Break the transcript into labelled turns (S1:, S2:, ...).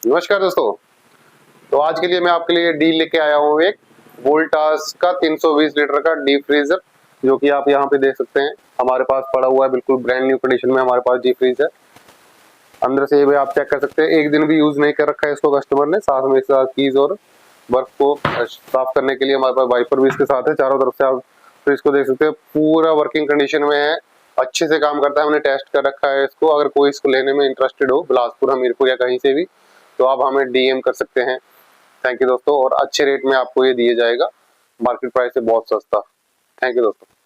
S1: नमस्कार दोस्तों। तो आज के लिए मैं आपके लिए डील लेके आया हूँ एक वोल्टास का 320 लीटर का डीप फ्रीजर, जो कि आप यहाँ पे देख सकते हैं हमारे पास पड़ा हुआ है। बिल्कुल ब्रांड न्यू कंडीशन में हमारे पास डीप फ्रीज है। अंदर से ये भी आप चेक कर सकते हैं, एक दिन भी यूज नहीं कर रखा है इसको कस्टमर ने। साथ में इसके साथ कीज और बर्फ को साफ करने के लिए हमारे पास वाइपर भी इसके साथ है। चारों तरफ से आप फ्रिज को देख सकते हैं, पूरा वर्किंग कंडीशन में है, अच्छे से काम करता है। हमने टेस्ट कर रखा है इसको। अगर कोई इसको लेने में इंटरेस्टेड हो बिलासपुर, हमीरपुर या कहीं से भी, तो आप हमें डीएम कर सकते हैं। थैंक यू दोस्तों। और अच्छे रेट में आपको ये दिया जाएगा, मार्केट प्राइस से बहुत सस्ता। थैंक यू दोस्तों।